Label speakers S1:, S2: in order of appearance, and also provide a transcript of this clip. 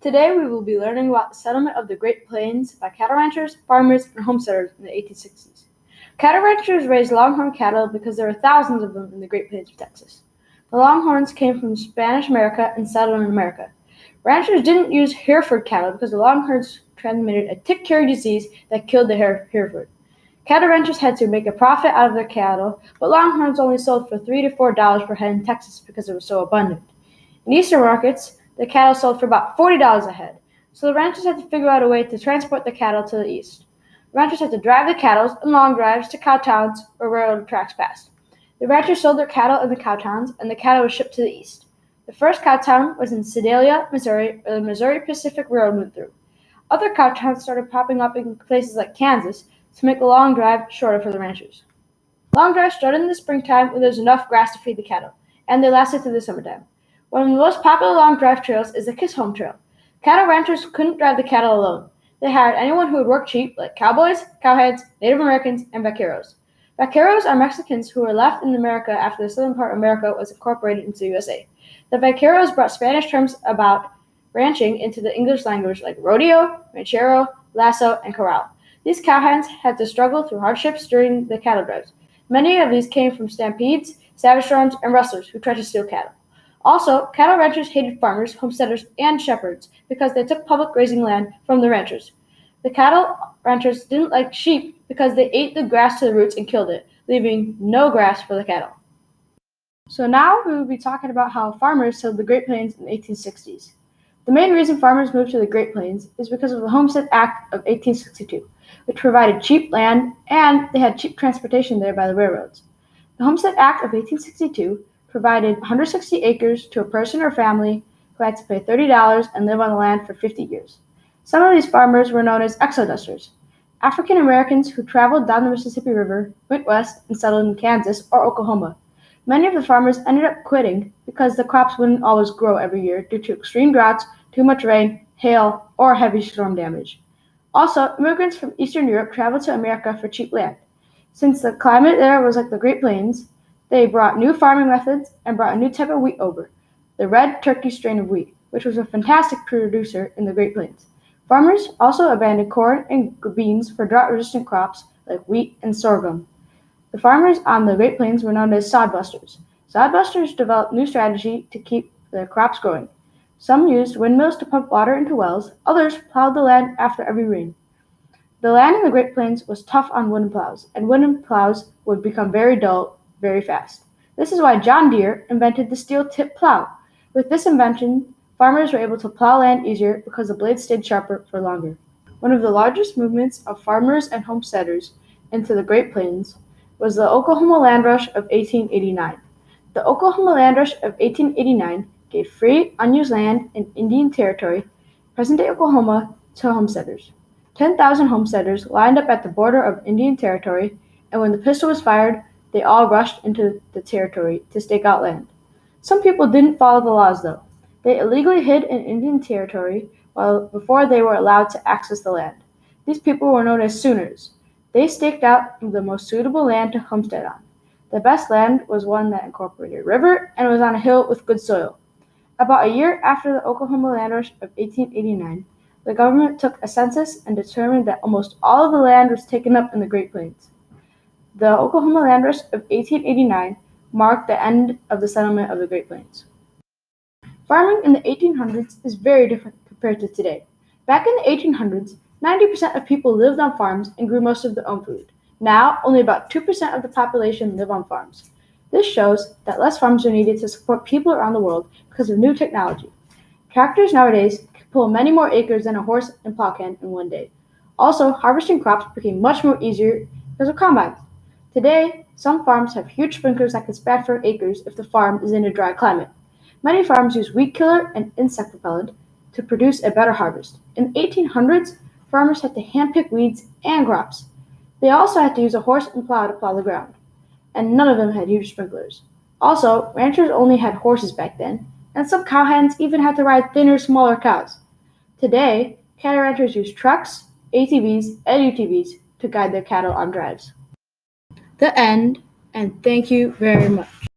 S1: Today we will be learning about the settlement of the Great Plains by cattle ranchers, farmers, and homesteaders in the 1860s. Cattle ranchers raised longhorn cattle because there were thousands of them in the Great Plains of Texas. The Longhorns came from Spanish America and settled in America. Ranchers didn't use Hereford cattle because the Longhorns transmitted a tick-carrying disease that killed the Hereford. Cattle ranchers had to make a profit out of their cattle, but Longhorns only sold for $3 to $4 per head in Texas because it was so abundant. In eastern markets, the cattle sold for about $40 a head, so the ranchers had to figure out a way to transport the cattle to the east. The ranchers had to drive the cattle in long drives to cow towns where railroad tracks passed. The ranchers sold their cattle in the cow towns, and the cattle was shipped to the east. The first cow town was in Sedalia, Missouri, where the Missouri Pacific Railroad went through. Other cow towns started popping up in places like Kansas to make the long drive shorter for the ranchers. Long drives started in the springtime when there was enough grass to feed the cattle, and they lasted through the summertime. One of the most popular long drive trails is the Kiss Home Trail. Cattle ranchers couldn't drive the cattle alone. They hired anyone who would work cheap, like cowboys, cowheads, Native Americans, and vaqueros. Vaqueros are Mexicans who were left in America after the southern part of America was incorporated into the USA. The vaqueros brought Spanish terms about ranching into the English language like rodeo, ranchero, lasso, and corral. These cowhands had to struggle through hardships during the cattle drives. Many of these came from stampedes, savage storms, and rustlers who tried to steal cattle. Also, cattle ranchers hated farmers, homesteaders, and shepherds because they took public grazing land from the ranchers. The cattle ranchers didn't like sheep because they ate the grass to the roots and killed it, leaving no grass for the cattle. So now we will be talking about how farmers settled the Great Plains in the 1860s. The main reason farmers moved to the Great Plains is because of the Homestead Act of 1862, which provided cheap land and they had cheap transportation there by the railroads. The Homestead Act of 1862 provided 160 acres to a person or family who had to pay $30 and live on the land for 50 years. Some of these farmers were known as exodusters, African Americans who traveled down the Mississippi River, went west, and settled in Kansas or Oklahoma. Many of the farmers ended up quitting because the crops wouldn't always grow every year due to extreme droughts, too much rain, hail, or heavy storm damage. Also, immigrants from Eastern Europe traveled to America for cheap land. Since the climate there was like the Great Plains, they brought new farming methods and brought a new type of wheat over, the red turkey strain of wheat, which was a fantastic producer in the Great Plains. Farmers also abandoned corn and beans for drought-resistant crops like wheat and sorghum. The farmers on the Great Plains were known as sodbusters. Sodbusters developed new strategy to keep their crops growing. Some used windmills to pump water into wells, others plowed the land after every rain. The land in the Great Plains was tough on wooden plows, and wooden plows would become very dull very fast. This is why John Deere invented the steel-tip plow. With this invention, farmers were able to plow land easier because the blades stayed sharper for longer. One of the largest movements of farmers and homesteaders into the Great Plains was the Oklahoma Land Rush of 1889. The Oklahoma Land Rush of 1889 gave free, unused land in Indian Territory, present-day Oklahoma, to homesteaders. 10,000 homesteaders lined up at the border of Indian Territory, and when the pistol was fired, they all rushed into the territory to stake out land. Some people didn't follow the laws, though. They illegally hid in Indian Territory before they were allowed to access the land. These people were known as Sooners. They staked out the most suitable land to homestead on. The best land was one that incorporated a river and was on a hill with good soil. About a year after the Oklahoma Land Rush of 1889, the government took a census and determined that almost all of the land was taken up in the Great Plains. The Oklahoma Land Rush of 1889 marked the end of the settlement of the Great Plains. Farming in the 1800s is very different compared to today. Back in the 1800s, 90% of people lived on farms and grew most of their own food. Now, only about 2% of the population live on farms. This shows that less farms are needed to support people around the world because of new technology. Tractors nowadays can pull many more acres than a horse and plow can in one day. Also, harvesting crops became much more easier because of combines. Today, some farms have huge sprinklers that can span for acres if the farm is in a dry climate. Many farms use weed killer and insect repellent to produce a better harvest. In the 1800s, farmers had to handpick weeds and crops. They also had to use a horse and plow to plow the ground, and none of them had huge sprinklers. Also, ranchers only had horses back then, and some cowhands even had to ride thinner, smaller cows. Today, cattle ranchers use trucks, ATVs, and UTVs to guide their cattle on drives. The end, and thank you very much.